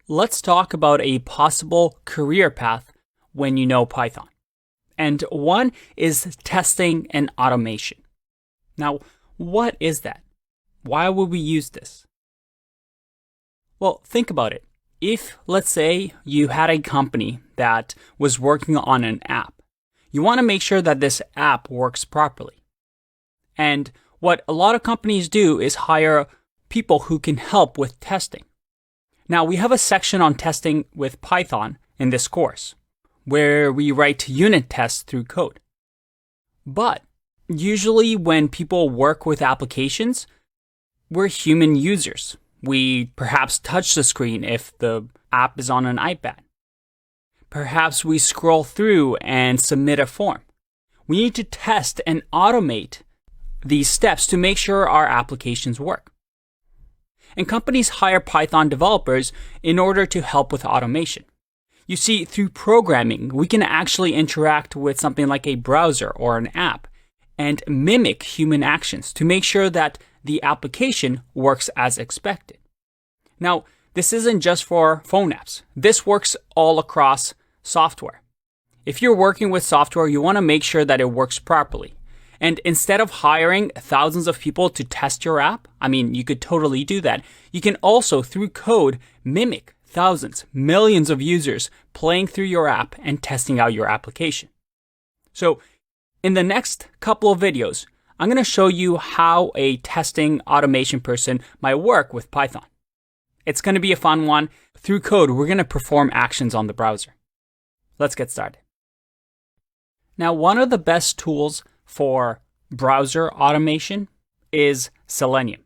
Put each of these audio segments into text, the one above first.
let's talk about a possible career path when you know Python. And one is testing and automation. Now, what is that? Why would we use this? Well, think about it. If, let's say, you had a company that was working on an app, you want to make sure that this app works properly. And what a lot of companies do is hire people who can help with testing. Now, we have a section on testing with Python in this course, where we write unit tests through code. But usually when people work with applications, we're human users. We perhaps touch the screen if the app is on an iPad. Perhaps we scroll through and submit a form. We need to test and automate these steps to make sure our applications work. And companies hire Python developers in order to help with automation. You see, through programming, we can actually interact with something like a browser or an app and mimic human actions to make sure that the application works as expected. Now, this isn't just for phone apps. This works all across software. If you're working with software, you want to make sure that it works properly. And instead of hiring thousands of people to test your app, you could totally do that. You can also, through code, mimic thousands, millions of users playing through your app and testing out your application. So, in the next couple of videos, I'm going to show you how a testing automation person might work with Python. It's going to be a fun one. Through code, we're going to perform actions on the browser. Let's get started. Now, one of the best tools for browser automation is Selenium.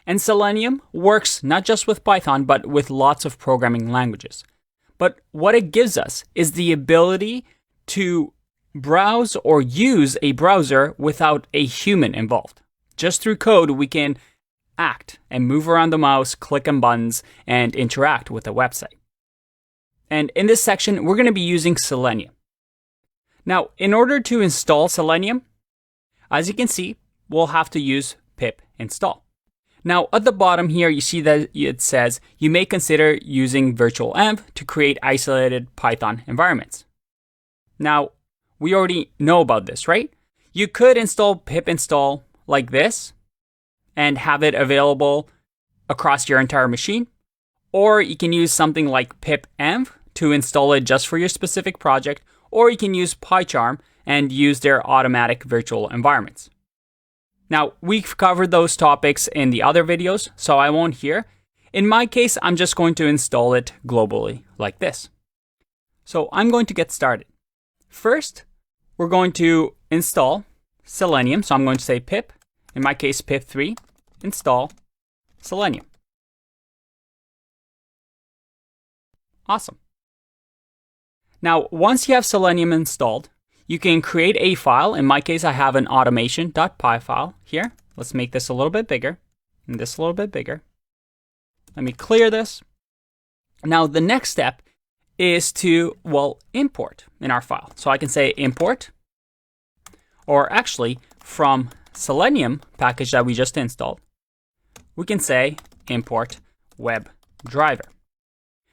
And Selenium works not just with Python, but with lots of programming languages. But what it gives us is the ability to browse or use a browser without a human involved. Just through code, we can act and move around the mouse, click on buttons, and interact with a website. And in this section, we're going to be using Selenium. Now, in order to install Selenium, as you can see, we'll have to use pip install. Now, at the bottom here, you see that it says you may consider using virtual env to create isolated Python environments. Now, we already know about this, right? You could install pip install like this and have it available across your entire machine. Or you can use something like pip env to install it just for your specific project. Or you can use PyCharm and use their automatic virtual environments. Now, we've covered those topics in the other videos, so I won't here. In my case, I'm just going to install it globally like this. So I'm going to get started. First, we're going to install Selenium. So I'm going to say pip, in my case, pip3, install Selenium. Awesome. Now, once you have Selenium installed, you can create a file. In my case, I have an automation.py file here. Let's make this a little bit bigger and this a little bit bigger. Let me clear this. Now, the next step is to, import in our file. So I can say import, or actually from Selenium package that we just installed, we can say import WebDriver.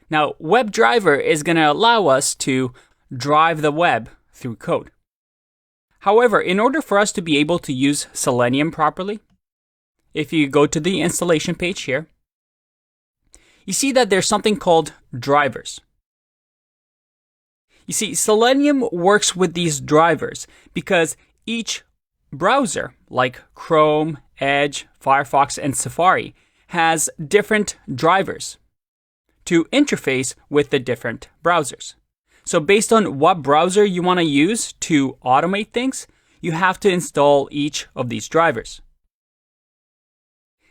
Now, WebDriver is going to allow us to drive the web through code. However, in order for us to be able to use Selenium properly, if you go to the installation page here, you see that there's something called drivers. You see, Selenium works with these drivers because each browser, like Chrome, Edge, Firefox, and Safari, has different drivers to interface with the different browsers. So based on what browser you want to use to automate things, you have to install each of these drivers.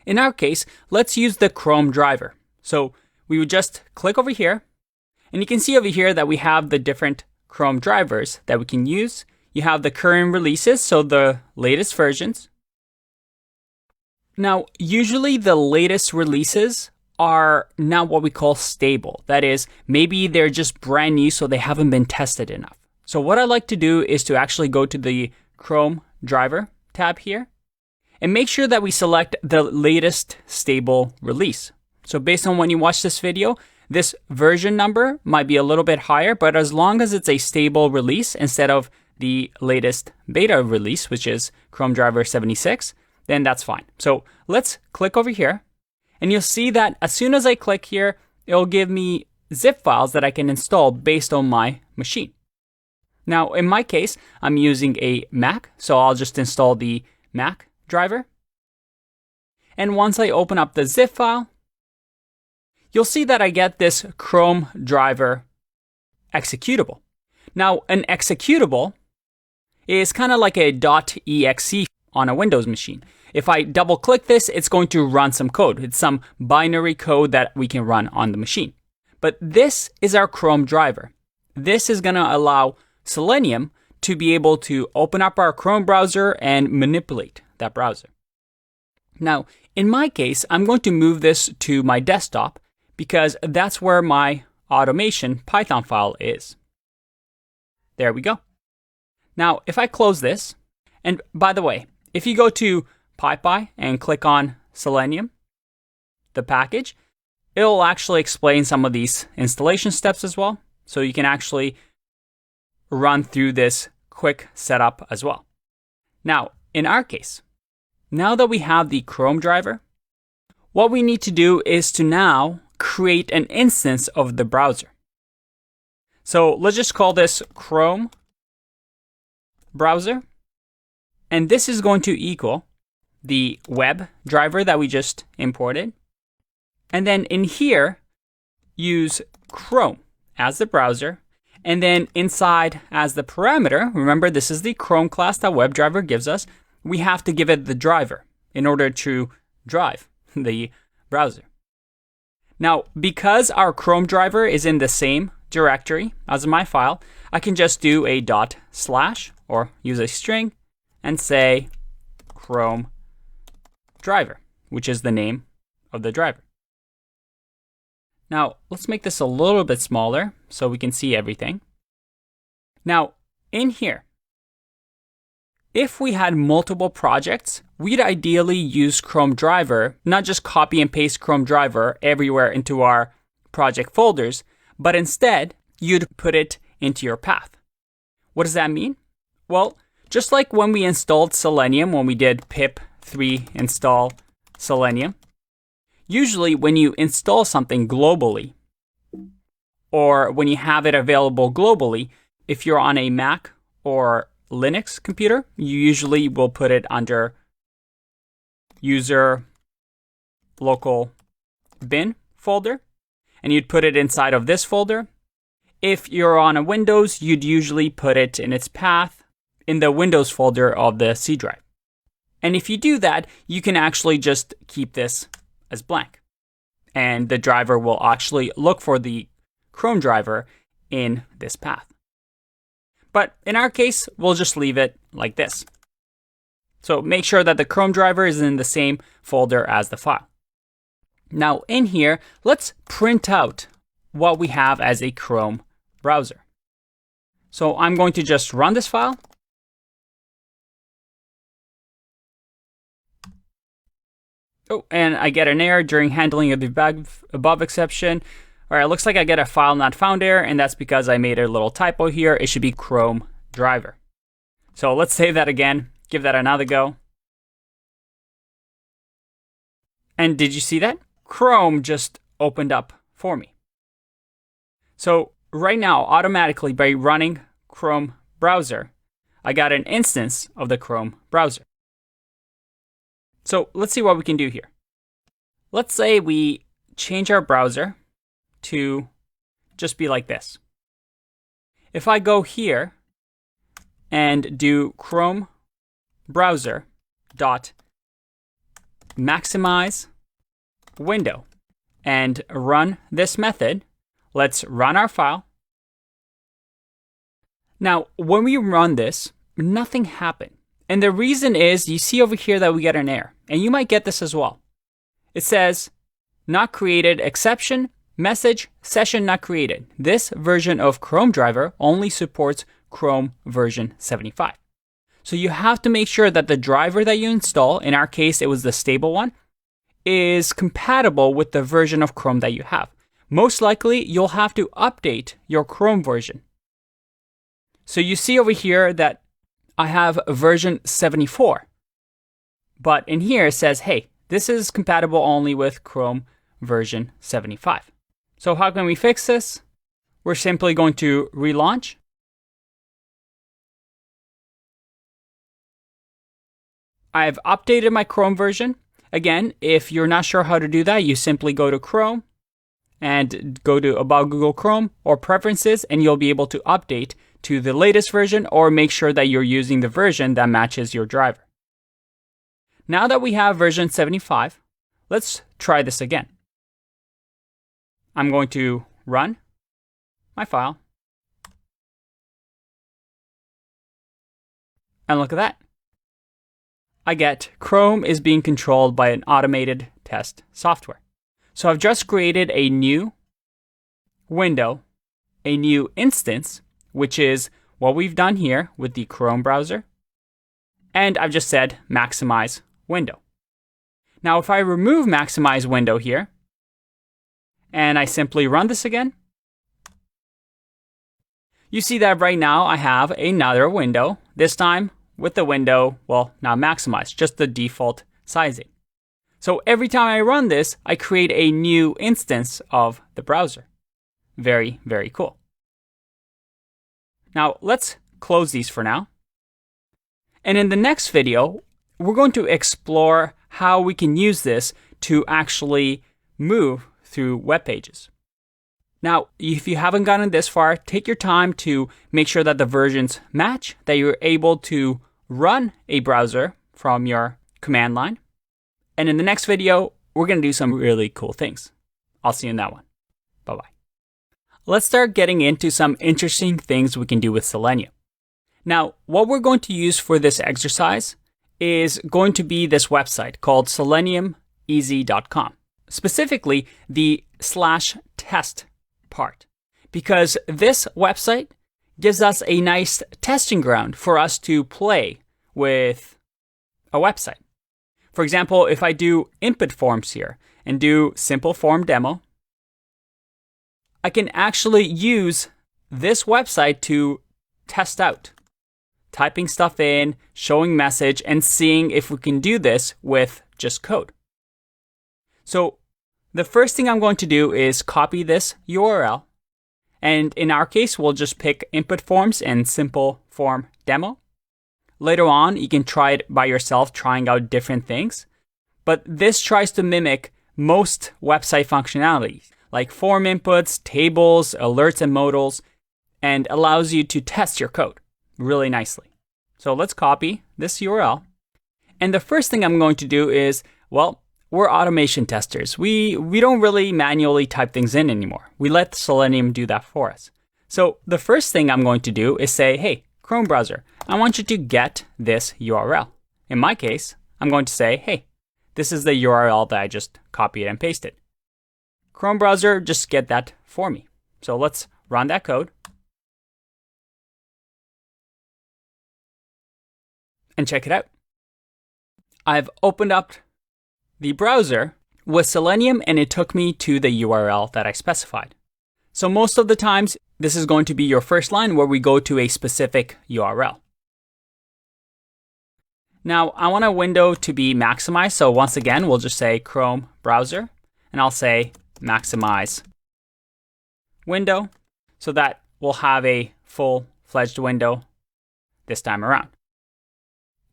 In our case, let's use the Chrome driver. So we would just click over here, and you can see over here that we have the different Chrome drivers that we can use. You have the current releases, so the latest versions. Now, usually the latest releases are not what we call stable. That is, maybe they're just brand new, so they haven't been tested enough. So what I like to do is to actually go to the Chrome driver tab here and make sure that we select the latest stable release. So based on when you watch this video, This version number might be a little bit higher, but as long as it's a stable release instead of the latest beta release, which is Chrome Driver 76, then that's fine. So let's click over here, and you'll see that as soon as I click here, it'll give me zip files that I can install based on my machine. Now, in my case, I'm using a Mac, so I'll just install the Mac driver. And once I open up the zip file, you'll see that I get this Chrome driver executable. Now, an executable is kind of like a .exe on a Windows machine. If I double click this, it's going to run some code. It's some binary code that we can run on the machine. But this is our Chrome driver. This is going to allow Selenium to be able to open up our Chrome browser and manipulate that browser. Now, in my case, I'm going to move this to my desktop because that's where my automation Python file is. There we go. Now, if I close this, and by the way, if you go to PyPy and click on Selenium, the package, it'll actually explain some of these installation steps as well. So you can actually run through this quick setup as well. Now, in our case, now that we have the Chrome driver, what we need to do is to now create an instance of the browser. So let's just call this Chrome browser. And this is going to equal the web driver that we just imported. And then in here, use Chrome as the browser. And then inside as the parameter, remember this is the Chrome class that WebDriver gives us, we have to give it the driver in order to drive the browser. Now, because our Chrome driver is in the same directory as my file, I can just do a // or use a string and say Chrome driver, which is the name of the driver. Now, let's make this a little bit smaller so we can see everything. Now, in here, if we had multiple projects, we'd ideally use Chrome driver, not just copy and paste Chrome driver everywhere into our project folders, but instead, you'd put it into your path. What does that mean? Well, just like when we installed Selenium, when we did pip3 install Selenium, usually when you install something globally, or when you have it available globally, if you're on a Mac or Linux computer, you usually will put it under user local bin folder, and you'd put it inside of this folder. If you're on a Windows, you'd usually put it in its path in the Windows folder of the C drive. And if you do that, you can actually just keep this as blank. And the driver will actually look for the Chrome driver in this path. But in our case, we'll just leave it like this. So make sure that the Chrome driver is in the same folder as the file. Now in here, let's print out what we have as a Chrome browser. So I'm going to just run this file. Oh, and I get an error during handling of the above exception. All right, it looks like I get a file not found error, and that's because I made a little typo here. It should be Chrome driver. So let's save that again, give that another go. And did you see that? Chrome just opened up for me. So right now, automatically by running Chrome browser, I got an instance of the Chrome browser. So let's see what we can do here. Let's say we change our browser to just be like this. If I go here and do Chrome browser dot maximize window and run this method, let's run our file. Now, when we run this, nothing happened. And the reason is, you see over here that we get an error. And you might get this as well. It says, not created, exception, message, session not created. This version of Chrome driver only supports Chrome version 75. So you have to make sure that the driver that you install, in our case it was the stable one, is compatible with the version of Chrome that you have. most likely you'll have to update your Chrome version. So you see over here that I have version 74. But in here it says, hey, this is compatible only with Chrome version 75. So how can we fix this? We're simply going to relaunch. I've updated my Chrome version. Again, if you're not sure how to do that, you simply go to Chrome and go to About Google Chrome or Preferences, and you'll be able to update to the latest version or make sure that you're using the version that matches your driver. Now that we have version 75, let's try this again. I'm going to run my file. And look at that. I get Chrome is being controlled by an automated test software. So I've just created a new window, a new instance, which is what we've done here with the Chrome browser. And I've just said maximize window. Now, if I remove maximize window here, and I simply run this again, you see that right now I have another window, this time with the window, well, not maximized, just the default sizing. So every time I run this, I create a new instance of the browser. Very, very cool. Now, let's close these for now. And in the next video, we're going to explore how we can use this to actually move through web pages. Now, if you haven't gotten this far, take your time to make sure that the versions match, that you're able to run a browser from your command line. And in the next video, we're going to do some really cool things. I'll see you in that one. Bye-bye. Let's start getting into some interesting things we can do with Selenium. Now, what we're going to use for this exercise is going to be this website called seleniumeasy.com. Specifically, the /test part, because this website gives us a nice testing ground for us to play with a website. For example, if I do input forms here and do simple form demo, I can actually use this website to test out, typing stuff in, showing message, and seeing if we can do this with just code. So the first thing I'm going to do is copy this URL. And in our case, we'll just pick input forms and simple form demo. Later on, you can try it by yourself, trying out different things. But this tries to mimic most website functionality, like form inputs, tables, alerts, and modals, and allows you to test your code really nicely. So let's copy this URL. And the first thing I'm going to do is, well, we're automation testers. We don't really manually type things in anymore. We let Selenium do that for us. So the first thing I'm going to do is say, hey, Chrome browser, I want you to get this URL. In my case, I'm going to say, hey, this is the URL that I just copied and pasted. Chrome browser, just get that for me. So let's run that code. And check it out. I've opened up the browser with Selenium and it took me to the URL that I specified. So most of the times, this is going to be your first line where we go to a specific URL. Now, I want a window to be maximized. So once again, we'll just say Chrome browser, and I'll say maximize window so that we'll have a full-fledged window this time around.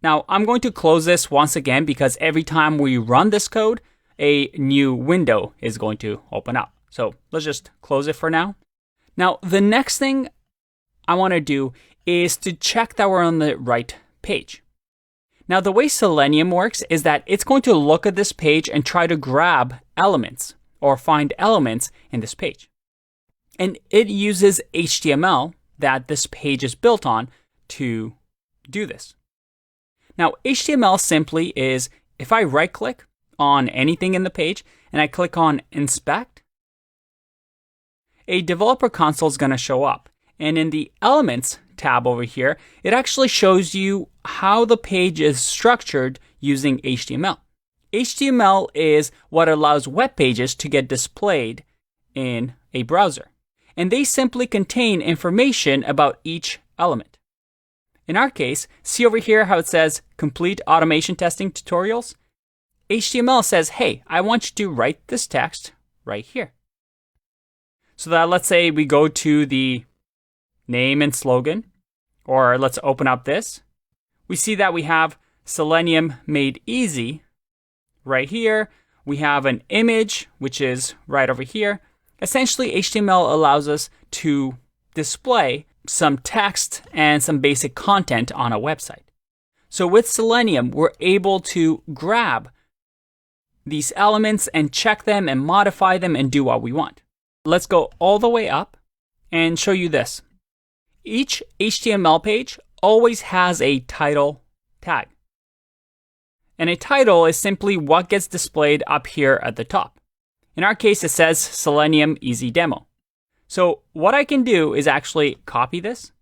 Now, I'm going to close this once again because every time we run this code, a new window is going to open up. So let's just close it for now. Now, the next thing I want to do is to check that we're on the right page. Now, the way Selenium works is that it's going to look at this page and try to grab elements or find elements in this page. And it uses HTML that this page is built on to do this. Now, HTML simply is if I right-click on anything in the page and I click on Inspect, a developer console is going to show up. And in the Elements tab over here, it actually shows you how the page is structured using HTML. HTML is what allows web pages to get displayed in a browser, and they simply contain information about each element. In our case, see over here how it says complete automation testing tutorials? HTML says, hey, I want you to write this text right here. So that let's say we go to the name and slogan, or let's open up this. We see that we have Selenium made easy right here. We have an image, which is right over here. Essentially, HTML allows us to display some text and some basic content on a website. So with Selenium, we're able to grab these elements and check them and modify them and do what we want. Let's go all the way up and show you this. Each HTML page always has a title tag. And a title is simply what gets displayed up here at the top. In our case, it says Selenium Easy Demo. So what I can do is actually copy this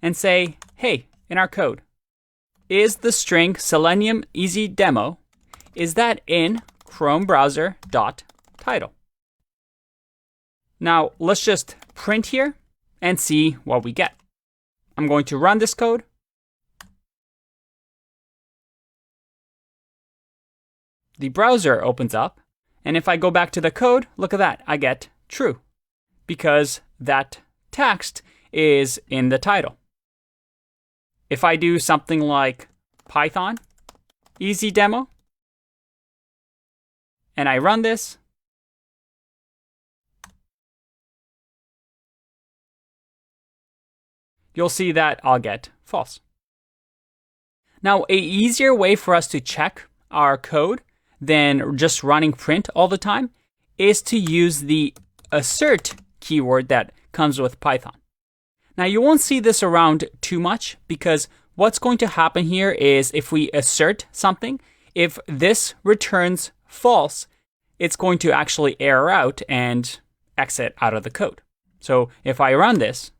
and say, hey, in our code, is the string Selenium Easy Demo, is that in Chrome browser dot title? Now let's just print here and see what we get. I'm going to run this code. The browser opens up, and if I go back to the code, look at that, I get true, because that text is in the title. If I do something like Python Easy Demo, and I run this, you'll see that I'll get false. Now, an easier way for us to check our code than just running print all the time is to use the assert keyword that comes with Python. Now, you won't see this around too much because what's going to happen here is if we assert something, if this returns false, it's going to actually error out and exit out of the code. So if I run this,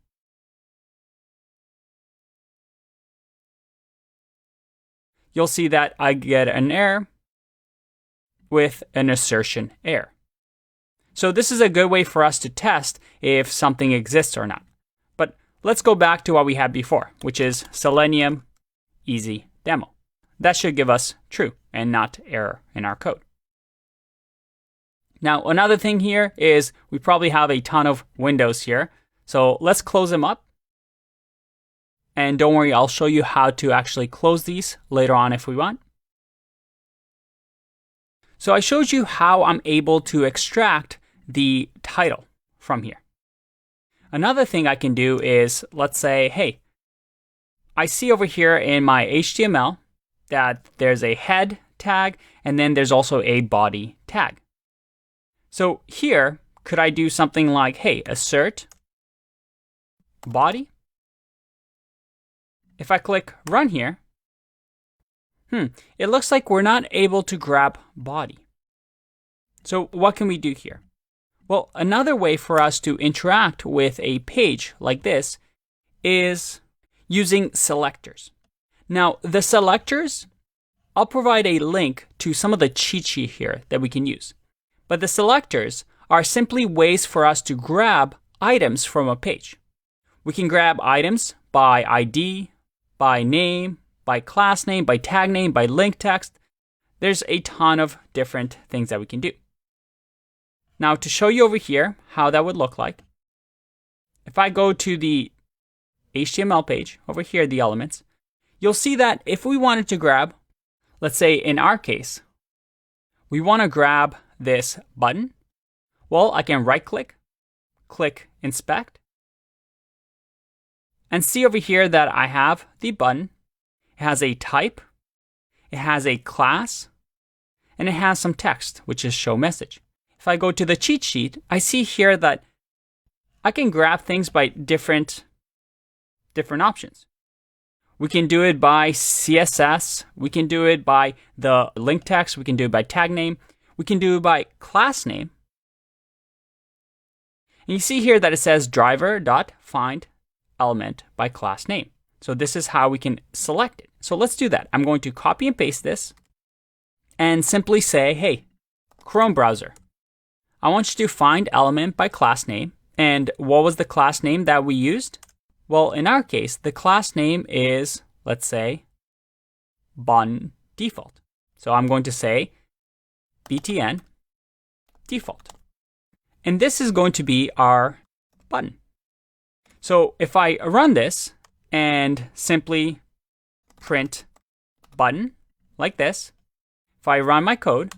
you'll see that I get an error with an assertion error. So this is a good way for us to test if something exists or not. But let's go back to what we had before, which is Selenium Easy Demo. That should give us true and not error in our code. Now, another thing here is we probably have a ton of windows here. So let's close them up. And don't worry, I'll show you how to actually close these later on if we want. So I showed you how I'm able to extract the title from here. Another thing I can do is, let's say, hey, I see over here in my HTML that there's a head tag and then there's also a body tag. So here, could I do something like, hey, assert body? If I click run here, it looks like we're not able to grab body. So what can we do here? Well, another way for us to interact with a page like this is using selectors. Now, the selectors, I'll provide a link to some of the cheat sheet here that we can use. But the selectors are simply ways for us to grab items from a page. We can grab items by ID, by name, by class name, by tag name, by link text. There's a ton of different things that we can do. Now, to show you over here how that would look like, if I go to the HTML page, over here, the elements, you'll see that if we wanted to grab, let's say in our case, we want to grab this button, well, I can right click, click inspect, and see over here that I have the button. It has a type, it has a class, and it has some text, which is show message. If I go to the cheat sheet, I see here that I can grab things by different options. We can do it by CSS, we can do it by the link text, we can do it by tag name, we can do it by class name. And you see here that it says driver.find element by class name. So this is how we can select it. So let's do that. I'm going to copy and paste this and simply say, hey, Chrome browser, I want you to find element by class name. And what was the class name that we used? Well, in our case, the class name is, let's say, button default. So I'm going to say btn default. And this is going to be our button. So if I run this and simply print button like this, if I run my code,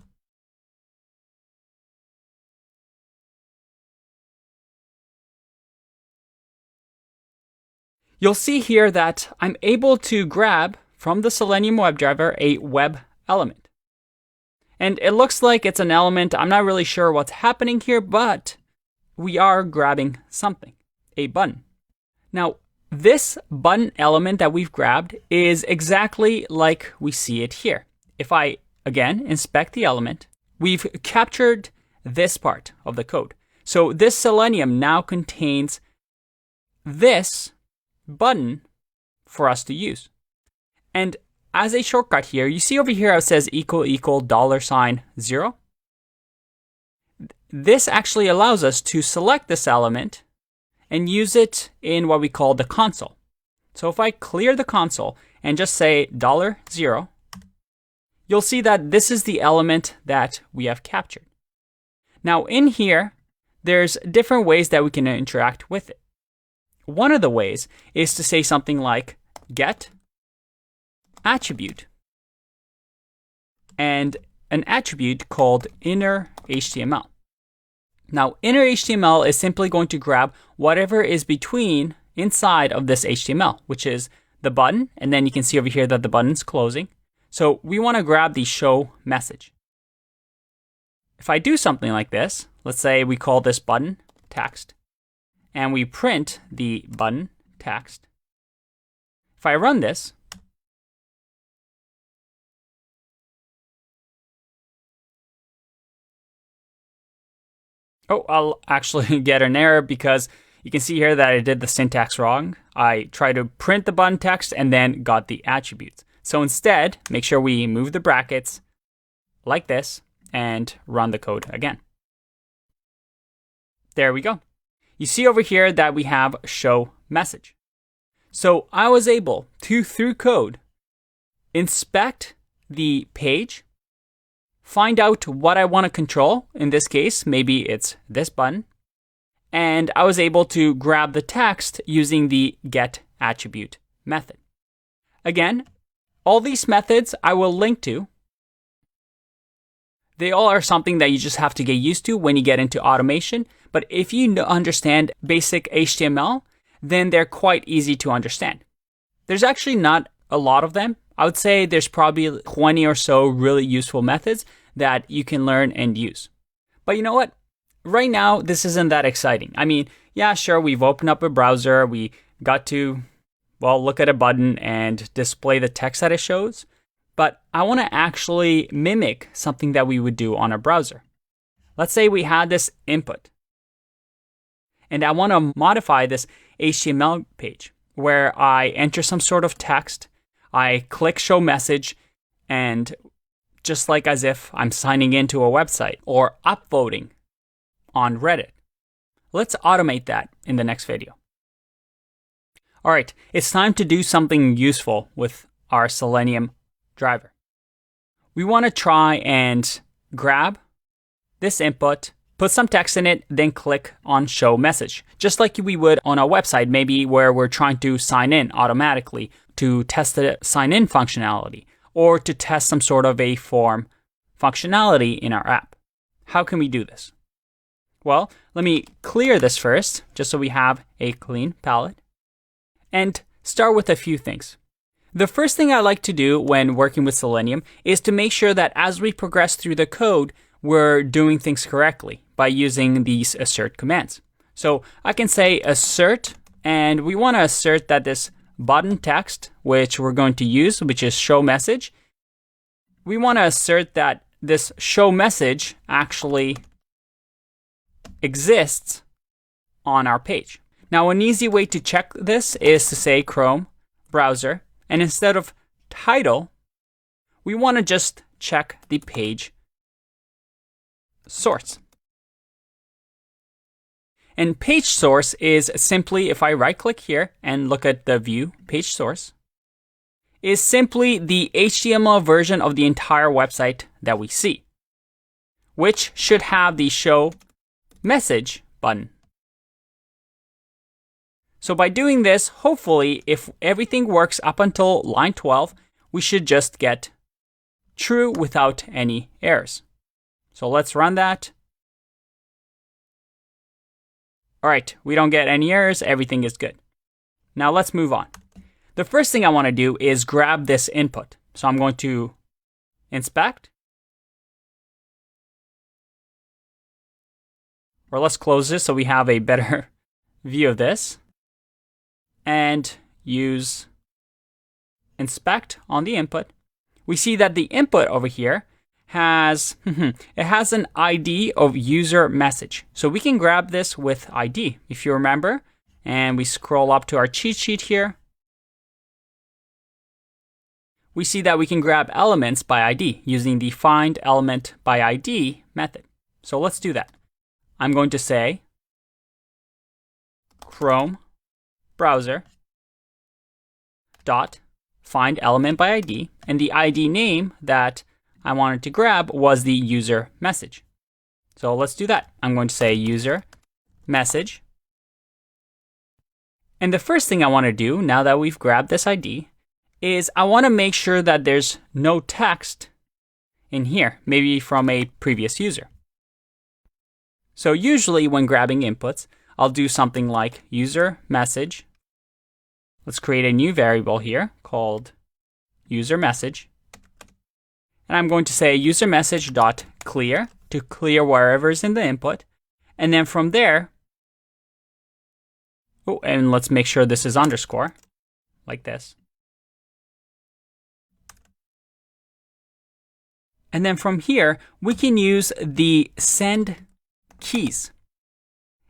you'll see here that I'm able to grab from the Selenium WebDriver a web element. And it looks like it's an element. I'm not really sure what's happening here, but we are grabbing something, a button. Now, this button element that we've grabbed is exactly like we see it here. If I, again, inspect the element, we've captured this part of the code. So this Selenium now contains this button for us to use. And as a shortcut here, you see over here how it says $$0. This actually allows us to select this element and use it in what we call the console. So if I clear the console and just say $0, you'll see that this is the element that we have captured. Now in here, there's different ways that we can interact with it. One of the ways is to say something like get attribute and an attribute called inner HTML. Now, inner HTML is simply going to grab whatever is between inside of this HTML, which is the button, and then you can see over here that the button's closing. So we want to grab the show message. If I do something like this, let's say we call this button text, and we print the button text. If I run this, I'll actually get an error because you can see here that I did the syntax wrong. I tried to print the button text and then got the attributes. So instead, make sure we move the brackets like this and run the code again. There we go. You see over here that we have show message. So I was able to, through code, inspect the page, find out what I want to control. In this case, maybe it's this button. And I was able to grab the text using the get attribute method. Again, all these methods I will link to. They all are something that you just have to get used to when you get into automation. But if you understand basic HTML, then they're quite easy to understand. There's actually not a lot of them. I would say there's probably 20 or so really useful methods that you can learn and use. But you know what? Right now, this isn't that exciting. I mean, yeah, sure, we've opened up a browser. We got to, well, look at a button and display the text that it shows. But I want to actually mimic something that we would do on a browser. Let's say we had this input. And I want to modify this HTML page where I enter some sort of text. I click show message, and just like as if I'm signing into a website or upvoting on Reddit. Let's automate that in the next video. All right, it's time to do something useful with our Selenium driver. We want to try and grab this input, put some text in it, then click on show message. Just like we would on a website, maybe where we're trying to sign in automatically to test the sign in functionality or to test some sort of a form functionality in our app. How can we do this? Well, let me clear this first, just so we have a clean palette, and start with a few things. The first thing I like to do when working with Selenium is to make sure that as we progress through the code, we're doing things correctly by using these assert commands. So I can say assert, and we want to assert that this button text, which we're going to use, which is show message, we want to assert that this show message actually exists on our page. Now, an easy way to check this is to say Chrome browser, and instead of title, we want to just check the page source. And page source is simply, if I right click here and look at the view page source, is simply the HTML version of the entire website that we see, which should have the show message button. So by doing this, hopefully, if everything works up until line 12, we should just get true without any errors. So let's run that. All right, we don't get any errors. Everything is good. Now let's move on. The first thing I want to do is grab this input. So I'm going to inspect. Or let's close this so we have a better view of this. And use inspect on the input. We see that the input over here has it has an ID of user message. So we can grab this with ID, if you remember. And we scroll up to our cheat sheet here. We see that we can grab elements by ID using the find element by ID method. So let's do that. I'm going to say Chrome browser dot find element by ID, and the ID name that I wanted to grab was the user message. So let's do that. I'm going to say user message. And the first thing I want to do now that we've grabbed this ID is I want to make sure that there's no text in here, maybe from a previous user. So usually when grabbing inputs, I'll do something like user message. Let's create a new variable here called user message. And I'm going to say user message dot clear to clear wherever is in the input. And then from there, oh, and let's make sure this is underscore like this. And then from here, we can use the send keys.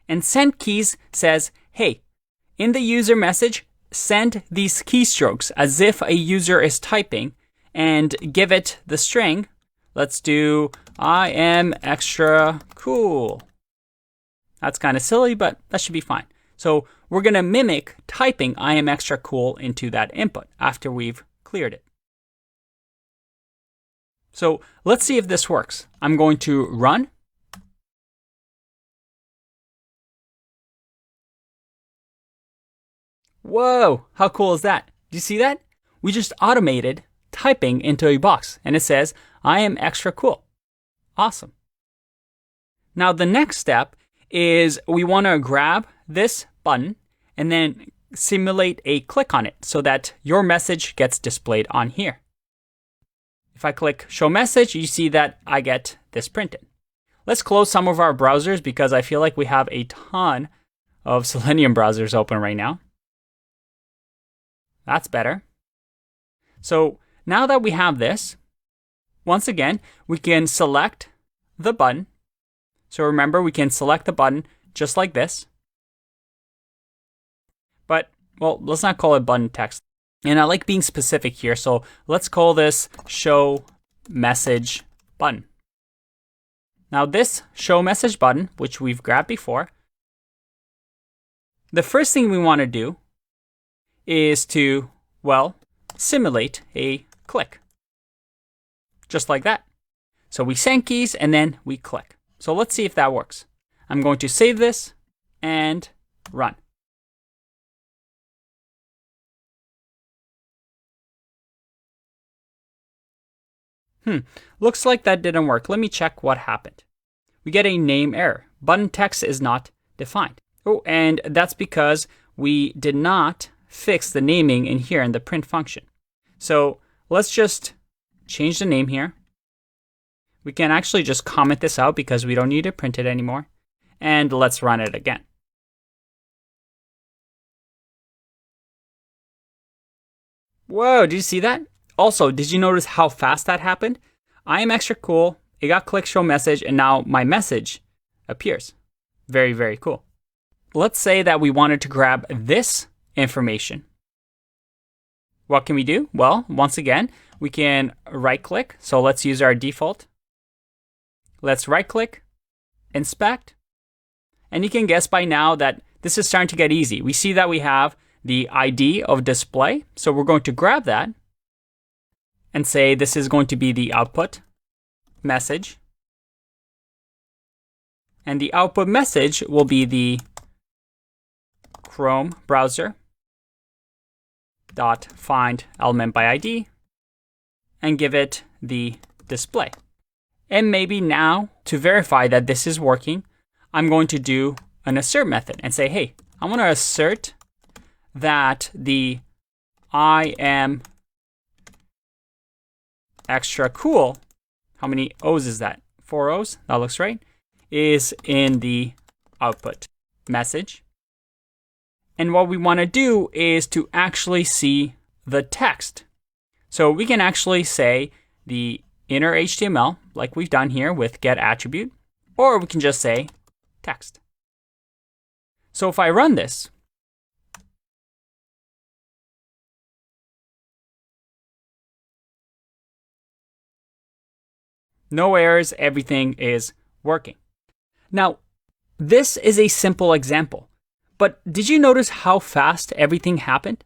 And send keys says, hey, in the user message, send these keystrokes as if a user is typing and give it the string. Let's do, I am extra cool. That's kind of silly, but that should be fine. So we're going to mimic typing I am extra cool into that input after we've cleared it. So let's see if this works. I'm going to run. Whoa, how cool is that? Do you see that? We just automated typing into a box and it says, I am extra cool. Awesome. Now the next step is we want to grab this button and then simulate a click on it so that your message gets displayed on here. If I click show message, you see that I get this printed. Let's close some of our browsers because I feel like we have a ton of Selenium browsers open right now. That's better. So now that we have this, once again, we can select the button. So remember, we can select the button just like this. But, well, let's not call it button text. And I like being specific here, so let's call this show message button. Now this show message button, which we've grabbed before, the first thing we want to do is to, well, simulate a click. Just like that. So we send keys and then we click. So let's see if that works. I'm going to save this and run. Looks like that didn't work. Let me check what happened. We get a name error. Button text is not defined. Oh, and that's because we did not fix the naming in here in the print function. So let's just change the name here. We can actually just comment this out because we don't need to print it anymore. And let's run it again. Whoa, did you see that? Also, did you notice how fast that happened? I am extra cool. It got click show message and now my message appears. Very, very cool. Let's say that we wanted to grab this information. What can we do? Well, once again, we can right click. So let's use our default. Let's right click, inspect, And you can guess by now that this is starting to get easy. We see that we have the ID of display. So we're going to grab that and say this is going to be the output message. And the output message will be the Chrome browser dot find element by ID and give it the display. And maybe now, to verify that this is working, I'm going to do an assert method and say, hey, I want to assert that the I am extra cool, how many O's is that? 4 O's, that looks right, is in the output message. And what we want to do is to actually see the text. So we can actually say the inner HTML, like we've done here with get attribute, or we can just say text. So if I run this, no errors, everything is working. Now, this is a simple example, but did you notice how fast everything happened?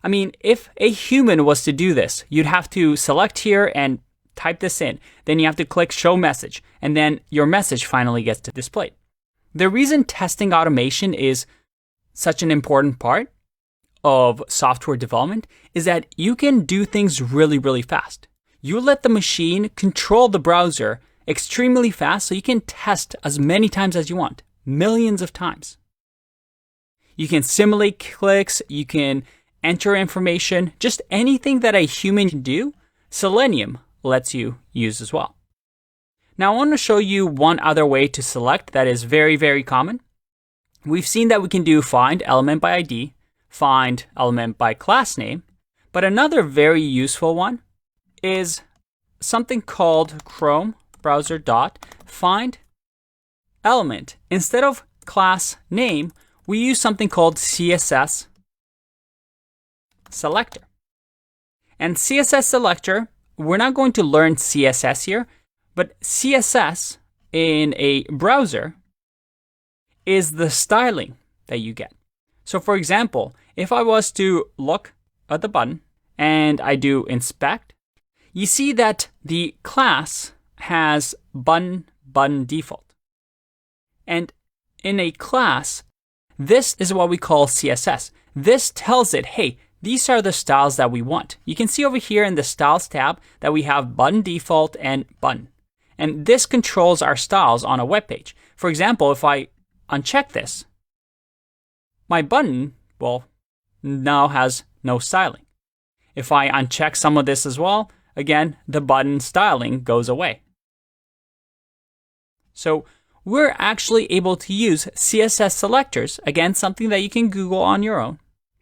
I mean, if a human was to do this, you'd have to select here and type this in. Then you have to click show message, and then your message finally gets displayed. The reason testing automation is such an important part of software development is that you can do things really, really fast. You let the machine control the browser extremely fast so you can test as many times as you want, millions of times. You can simulate clicks, you can enter information, just anything that a human can do, Selenium lets you use as well. Now I want to show you one other way to select that is very, very common. We've seen that we can do find element by ID, find element by class name, but another very useful one is something called Chrome browser dot find element. Instead of class name, we use something called CSS selector. And CSS selector, we're not going to learn CSS here, but CSS in a browser is the styling that you get. So for example, if I was to look at the button and I do inspect, you see that the class has button default. And in a class, this is what we call CSS. This tells it, hey, these are the styles that we want. You can see over here in the styles tab that we have button default and button. And this controls our styles on a web page. For example, if I uncheck this, my button, well, now has no styling. If I uncheck some of this as well, again, the button styling goes away. So we're actually able to use CSS selectors, again, something that you can Google on your own,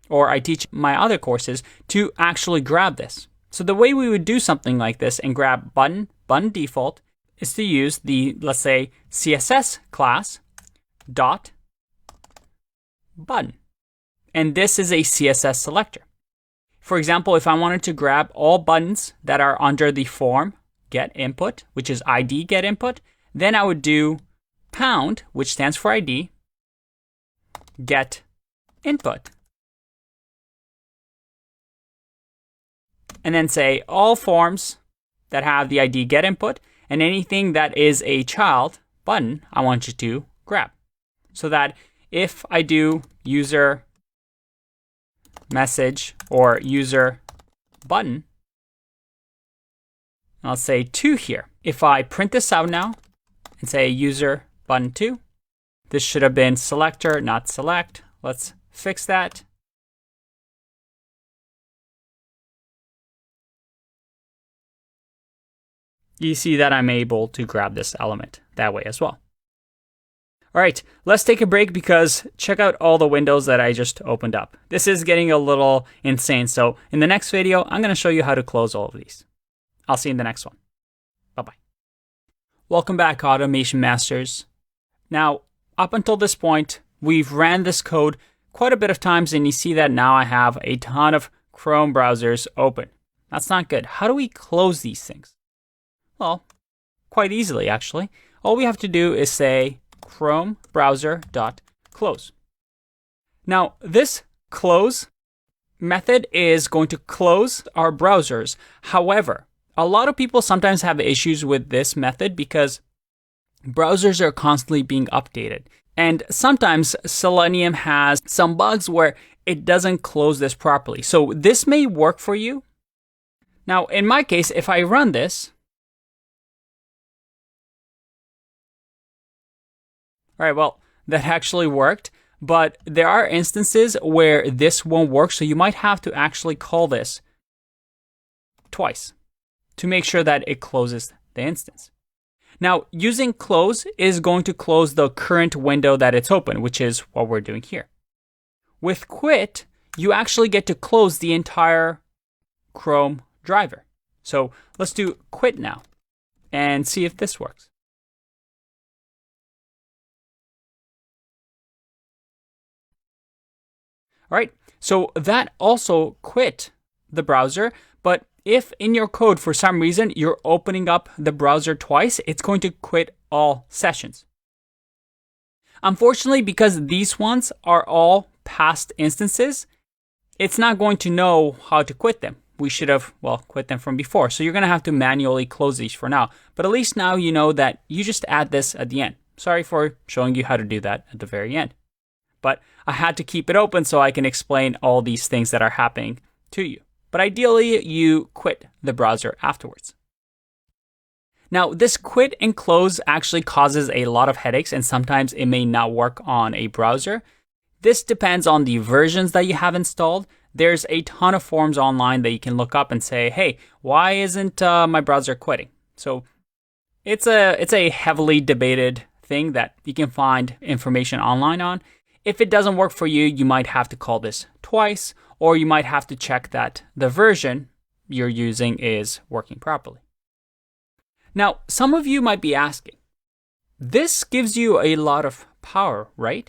or I teach my other courses, to actually grab this. So the way we would do something like this and grab button default is to use the, let's say, CSS class dot button. And this is a CSS selector. For example, if I wanted to grab all buttons that are under the form get input, which is ID get input, then I would do pound, which stands for ID, get input. And then say all forms that have the ID get input and anything that is a child button, I want you to grab. So that if I do user message or user button, I'll say 2 here. If I print this out now and say user button 2, this should have been selector, not select. Let's fix that. You see that I'm able to grab this element that way as well. All right, let's take a break because check out all the windows that I just opened up. This is getting a little insane. So in the next video, I'm going to show you how to close all of these. I'll see you in the next one. Bye-bye. Welcome back, Automation Masters. Now, up until this point, we've ran this code quite a bit of times, and you see that now I have a ton of Chrome browsers open. That's not good. How do we close these things? Well, quite easily, actually. All we have to do is say Chrome browser.close. Now, this close method is going to close our browsers. However, a lot of people sometimes have issues with this method because browsers are constantly being updated. And sometimes Selenium has some bugs where it doesn't close this properly. So this may work for you. Now, in my case, if I run this, all right, well, that actually worked. But there are instances where this won't work, so you might have to actually call this twice to make sure that it closes the instance. Now, using close is going to close the current window that it's open, which is what we're doing here. With quit, you actually get to close the entire Chrome driver. So let's do quit now and see if this works. All right, so that also quit the browser, but if in your code for some reason you're opening up the browser twice, it's going to quit all sessions. Unfortunately, because these ones are all past instances, it's not going to know how to quit them. We should have, quit them from before. So you're going to have to manually close these for now. But at least now you know that you just add this at the end. Sorry for showing you how to do that at the very end. But I had to keep it open so I can explain all these things that are happening to you. But ideally, you quit the browser afterwards. Now, this quit and close actually causes a lot of headaches, and sometimes it may not work on a browser. This depends on the versions that you have installed. There's a ton of forums online that you can look up and say, hey, why isn't my browser quitting? So it's a heavily debated thing that you can find information online on. If it doesn't work for you, you might have to call this twice, or you might have to check that the version you're using is working properly. Now, some of you might be asking, this gives you a lot of power, right?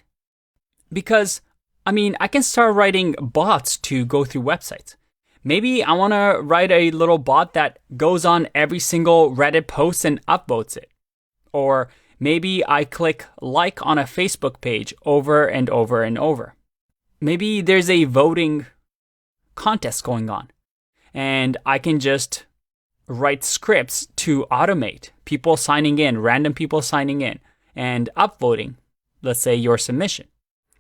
Because, I can start writing bots to go through websites. Maybe I want to write a little bot that goes on every single Reddit post and upvotes it. Or maybe I click like on a Facebook page over and over and over. Maybe there's a voting contest going on, and I can just write scripts to automate people signing in, random people signing in, and upvoting, let's say, your submission.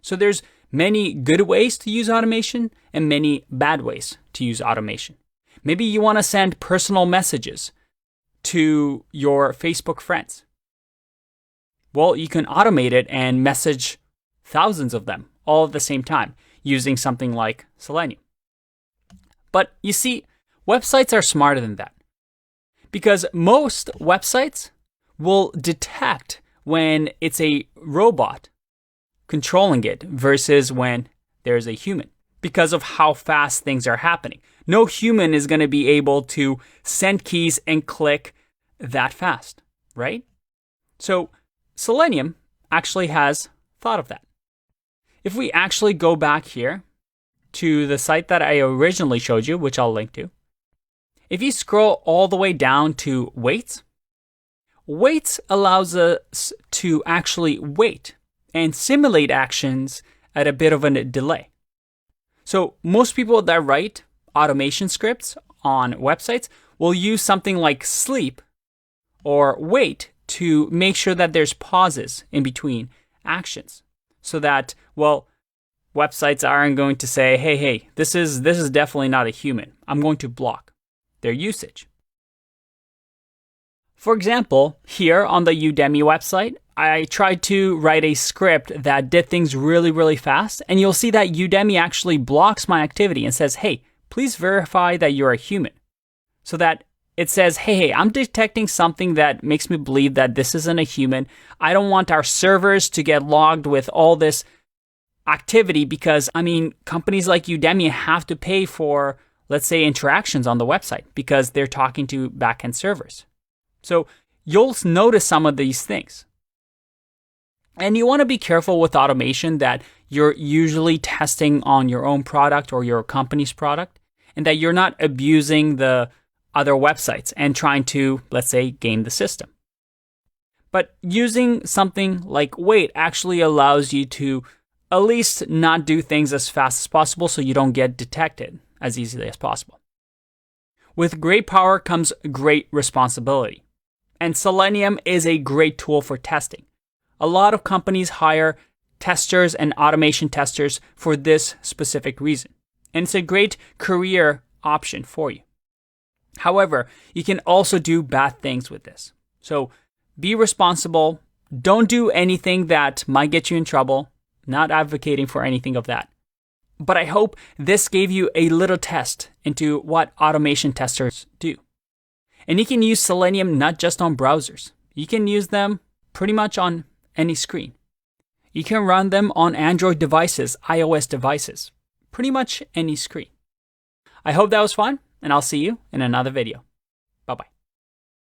So there's many good ways to use automation and many bad ways to use automation. Maybe you want to send personal messages to your Facebook friends. Well, you can automate it and message thousands of them all at the same time using something like Selenium. But you see, websites are smarter than that. Because most websites will detect when it's a robot controlling it versus when there's a human, because of how fast things are happening. No human is going to be able to send keys and click that fast, right? So Selenium actually has thought of that. If we actually go back here to the site that I originally showed you, which I'll link to, if you scroll all the way down to waits, waits allows us to actually wait and simulate actions at a bit of a delay. So most people that write automation scripts on websites will use something like sleep or wait to make sure that there's pauses in between actions so that, websites aren't going to say, hey, this is definitely not a human. I'm going to block their usage. For example, here on the Udemy website, I tried to write a script that did things really, really fast, and you'll see that Udemy actually blocks my activity and says, hey, please verify that you're a human. So that it says, hey, I'm detecting something that makes me believe that this isn't a human. I don't want our servers to get logged with all this activity because, companies like Udemy have to pay for, let's say, interactions on the website because they're talking to backend servers. So you'll notice some of these things. And you want to be careful with automation that you're usually testing on your own product or your company's product, and that you're not abusing the other websites and trying to, let's say, game the system. But using something like wait actually allows you to at least not do things as fast as possible so you don't get detected as easily as possible. With great power comes great responsibility. And Selenium is a great tool for testing. A lot of companies hire testers and automation testers for this specific reason. And it's a great career option for you. However, you can also do bad things with this. So be responsible. Don't do anything that might get you in trouble. Not advocating for anything of that. But I hope this gave you a little test into what automation testers do. And you can use Selenium not just on browsers. You can use them pretty much on any screen. You can run them on Android devices, iOS devices, pretty much any screen. I hope that was fun, and I'll see you in another video.